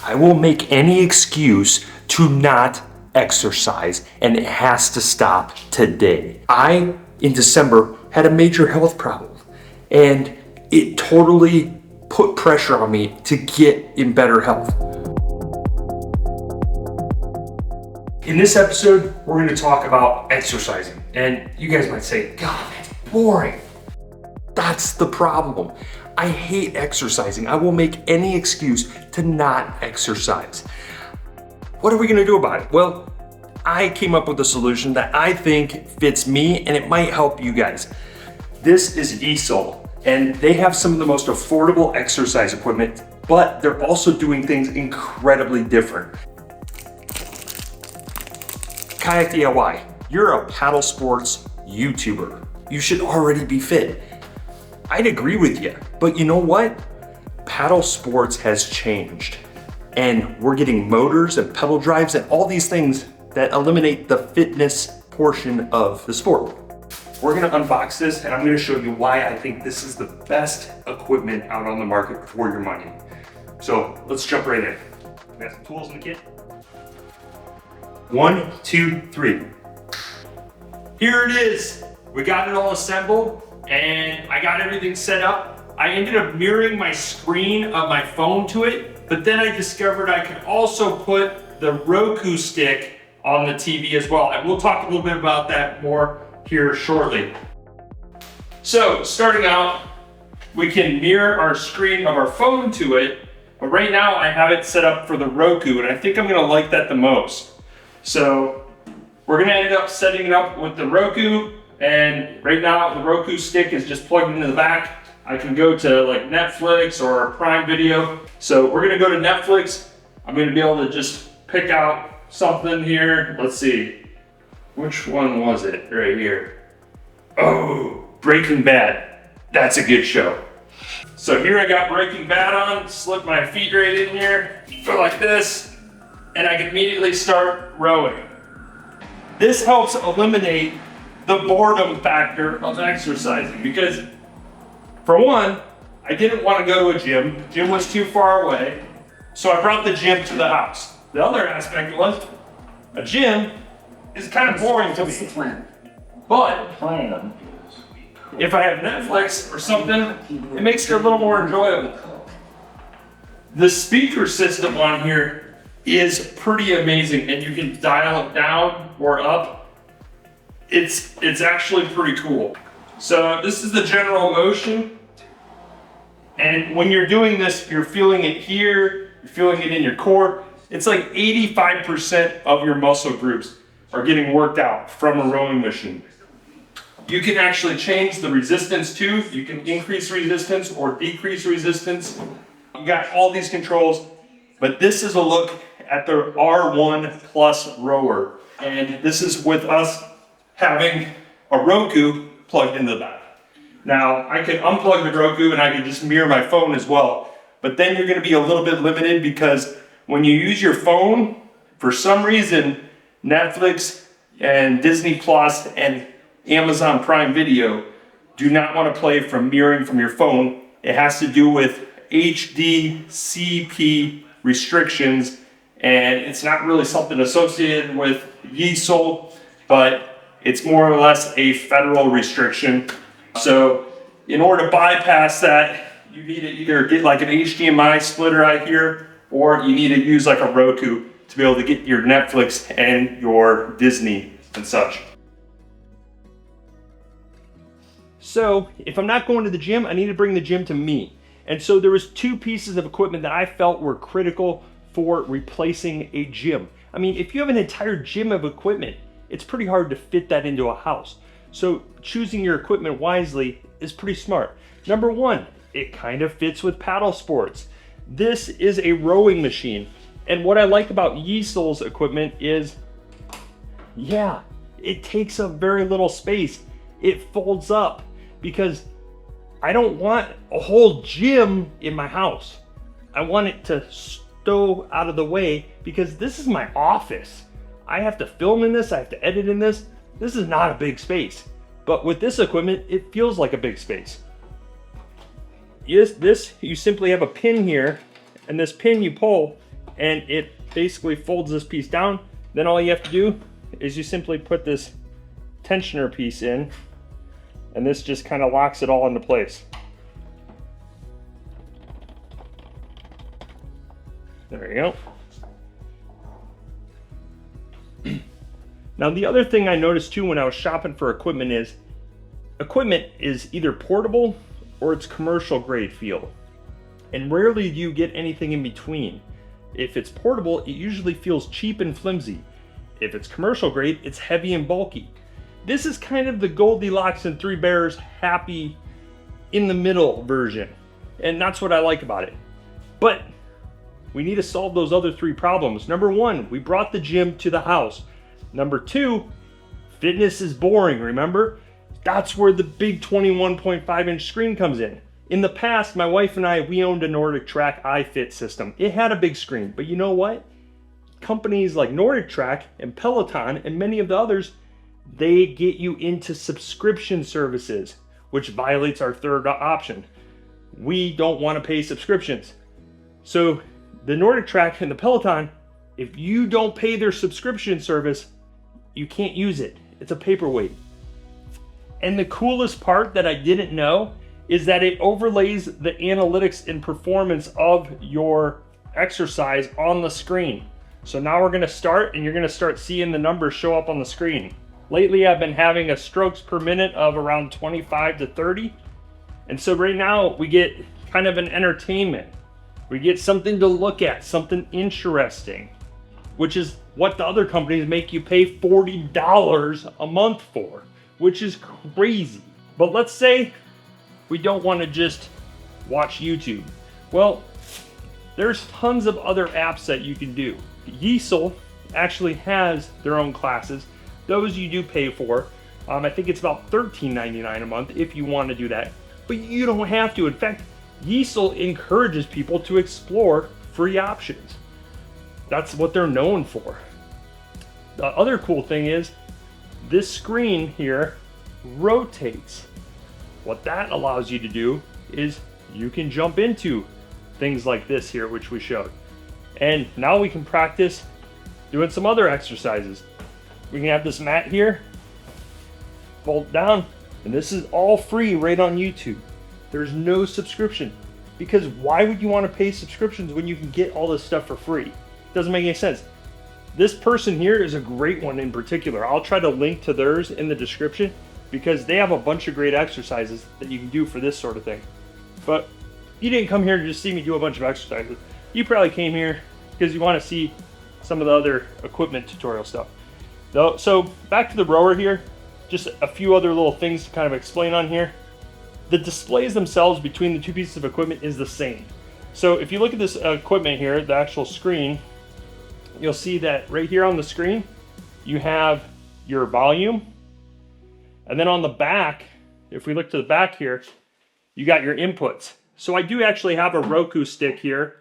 I will make any excuse to not exercise, and it has to stop today. I, in December, had a major health problem, and it totally put pressure on me to get in better health. In this episode, we're going to talk about exercising, and you guys might say, God, that's boring. That's the problem. I hate exercising. I will make any excuse to not exercise. What are we gonna do about it? Well, I came up with a solution that I think fits me and it might help you guys. This is Yesoul, and they have some of the most affordable exercise equipment, but they're also doing things incredibly different. KayakDIY, you're a paddle sports YouTuber. You should already be fit. I'd agree with you, but you know what? Paddle sports has changed, and we're getting motors and pedal drives and all these things that eliminate the fitness portion of the sport. We're gonna unbox this, and I'm gonna show you why I think this is the best equipment out on the market for your money. So let's jump right in. We got some tools in the kit. 1, 2, 3. Here it is. We got it all assembled, and I got everything set up. I ended up mirroring my screen of my phone to it, but then I discovered I could also put the Roku stick on the TV as well. And we'll talk a little bit about that more here shortly. So starting out, we can mirror our screen of our phone to it, but right now I have it set up for the Roku, and I think I'm gonna like that the most. So we're gonna end up setting it up with the Roku, and right now the Roku stick is just plugged into the back. I can go to like Netflix or Prime Video. So we're gonna go to Netflix. I'm gonna be able to just pick out something here. Let's see, which one was it right here? Oh, Breaking Bad. That's a good show. So here I got Breaking Bad on, slip my feet right in here, go like this, and I can immediately start rowing. This helps eliminate the boredom factor of exercising, because for one, I didn't want to go to a gym. Gym was too far away, so I brought the gym to the house. The other aspect was a gym is kind of boring to me. But if I have Netflix or something, it makes it a little more enjoyable. The speaker system on here is pretty amazing, and you can dial it down or up. It's actually pretty cool. So this is the general motion. And when you're doing this, you're feeling it here, you're feeling it in your core. It's like 85% of your muscle groups are getting worked out from a rowing machine. You can actually change the resistance too. You can increase resistance or decrease resistance. You got all these controls, but this is a look at the R1 Plus Rower. And this is with us having a Roku plugged into the back. Now, I can unplug the Roku and I can just mirror my phone as well, but then you're gonna be a little bit limited, because when you use your phone, for some reason, Netflix and Disney Plus and Amazon Prime Video do not wanna play from mirroring from your phone. It has to do with HDCP restrictions, and it's not really something associated with Yesoul, but it's more or less a federal restriction. So in order to bypass that, you need to either get like an HDMI splitter out here, or you need to use like a Roku to be able to get your Netflix and your Disney and such. So if I'm not going to the gym, I need to bring the gym to me. And so there was 2 pieces of equipment that I felt were critical for replacing a gym. I mean, if you have an entire gym of equipment, it's pretty hard to fit that into a house. So choosing your equipment wisely is pretty smart. Number 1, it kind of fits with paddle sports. This is a rowing machine. And what I like about Yesoul's equipment is, yeah, it takes up very little space. It folds up, because I don't want a whole gym in my house. I want it to stow out of the way, because this is my office. I have to film in this, I have to edit in this. This is not a big space. But with this equipment, it feels like a big space. Yes, this, you simply have a pin here, and this pin you pull, and it basically folds this piece down. Then all you have to do is you simply put this tensioner piece in, and this just kind of locks it all into place. There you go. Now the other thing I noticed too when I was shopping for equipment is either portable or it's commercial grade feel. And rarely do you get anything in between. If it's portable, it usually feels cheap and flimsy. If it's commercial grade, it's heavy and bulky. This is kind of the Goldilocks and Three Bears happy in the middle version. And that's what I like about it. But we need to solve those other three problems. Number one, we brought the gym to the house. Number two, fitness is boring, remember? That's where the big 21.5 inch screen comes in. In the past, my wife and I, we owned a NordicTrack iFit system. It had a big screen, but you know what? Companies like NordicTrack and Peloton and many of the others, they get you into subscription services, which violates our third option. We don't want to pay subscriptions. So the NordicTrack and the Peloton, if you don't pay their subscription service, you can't use it. It's a paperweight. And the coolest part that I didn't know is that it overlays the analytics and performance of your exercise on the screen. So now we're gonna start, and you're gonna start seeing the numbers show up on the screen. Lately, I've been having a strokes per minute of around 25 to 30. And so right now we get kind of an entertainment. We get something to look at, something interesting, which is what the other companies make you pay $40 a month for, which is crazy. But let's say we don't want to just watch YouTube. Well, there's tons of other apps that you can do. Yesoul actually has their own classes. Those you do pay for. I think it's about $13.99 a month if you want to do that. But you don't have to. In fact, Yesoul encourages people to explore free options. That's what they're known for. The other cool thing is this screen here rotates. What that allows you to do is you can jump into things like this here, which we showed. And now we can practice doing some other exercises. We can have this mat here, fold down, and this is all free right on YouTube. There's no subscription, because why would you want to pay subscriptions when you can get all this stuff for free? Doesn't make any sense. This person here is a great one in particular. I'll try to link to theirs in the description because they have a bunch of great exercises that you can do for this sort of thing. But you didn't come here to just see me do a bunch of exercises. You probably came here because you want to see some of the other equipment tutorial stuff. So back to the rower here, just a few other little things to kind of explain on here. The displays themselves between the two pieces of equipment is the same. So if you look at this equipment here, the actual screen, you'll see that right here on the screen, you have your volume. And then on the back, if we look to the back here, you got your inputs. So I do actually have a Roku stick here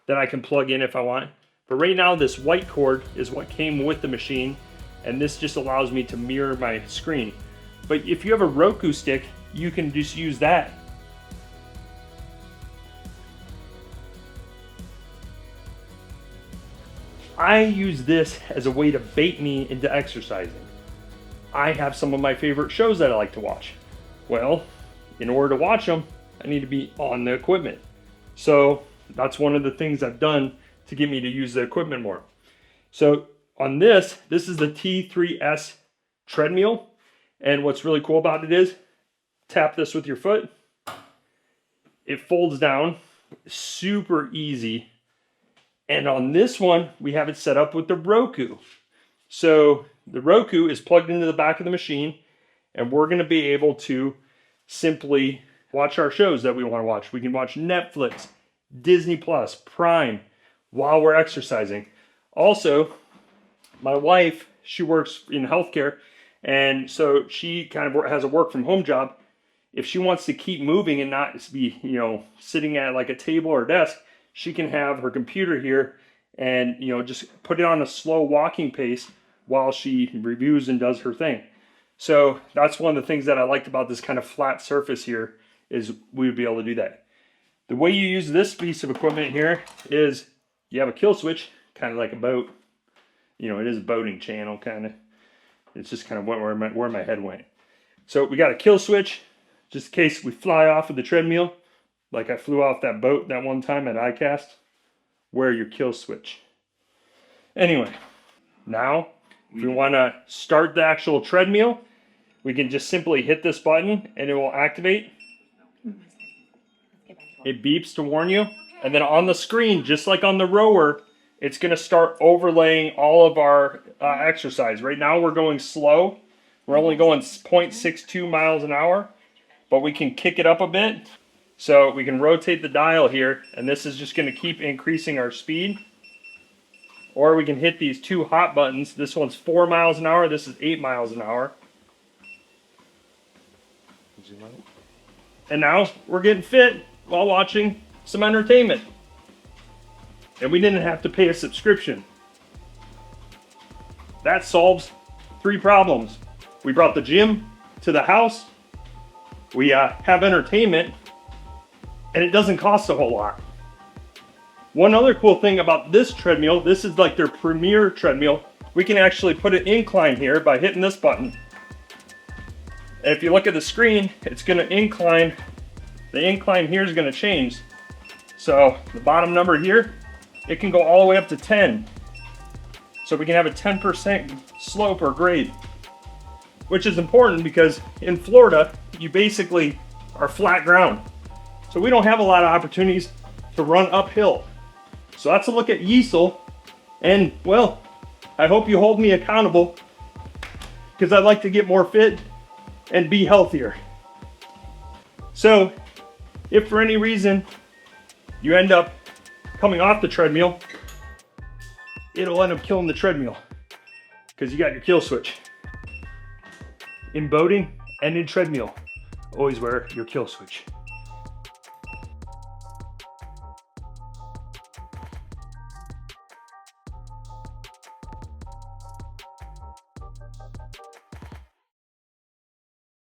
that I can plug in if I want. But right now, this white cord is what came with the machine. And this just allows me to mirror my screen. But if you have a Roku stick, you can just use that. I use this as a way to bait me into exercising. I have some of my favorite shows that I like to watch. Well, in order to watch them, I need to be on the equipment. So that's one of the things I've done to get me to use the equipment more. So on this is the T3S Treadmill. And what's really cool about it is, tap this with your foot. It folds down, super easy. And on this one, we have it set up with the Roku. So the Roku is plugged into the back of the machine, and we're gonna be able to simply watch our shows that we wanna watch. We can watch Netflix, Disney Plus, Prime, while we're exercising. Also, my wife, she works in healthcare, and so she kind of has a work from home job. If she wants to keep moving and not be, sitting at like a table or desk, she can have her computer here and, just put it on a slow walking pace while she reviews and does her thing. So that's one of the things that I liked about this kind of flat surface here, is we would be able to do that. The way you use this piece of equipment here is you have a kill switch, kind of like a boat. You know, it is a boating channel, kind of. It's just kind of where my head went. So we got a kill switch, just in case we fly off of the treadmill, like I flew off that boat that one time at ICAST. Wear your kill switch. Anyway, now if we want to start the actual treadmill, we can just simply hit this button and it will activate. It beeps to warn you. And then on the screen, just like on the rower, it's going to start overlaying all of our exercise. Right now we're going slow. We're only going 0.62 miles an hour, but we can kick it up a bit. So we can rotate the dial here, and this is just going to keep increasing our speed. Or we can hit these two hot buttons. This one's 4 miles an hour. This is 8 miles an hour. And now we're getting fit while watching some entertainment. And we didn't have to pay a subscription. That solves 3 problems. We brought the gym to the house. We have entertainment. And it doesn't cost a whole lot. One other cool thing about this treadmill, this is like their premier treadmill. We can actually put an incline here by hitting this button. And if you look at the screen, it's going to incline. The incline here is going to change. So the bottom number here, it can go all the way up to 10. So we can have a 10% slope or grade, which is important because in Florida, you basically are flat ground. So we don't have a lot of opportunities to run uphill. So that's a look at Yesoul. And well, I hope you hold me accountable because I'd like to get more fit and be healthier. So if for any reason you end up coming off the treadmill, it'll end up killing the treadmill because you got your kill switch. In boating and in treadmill, always wear your kill switch.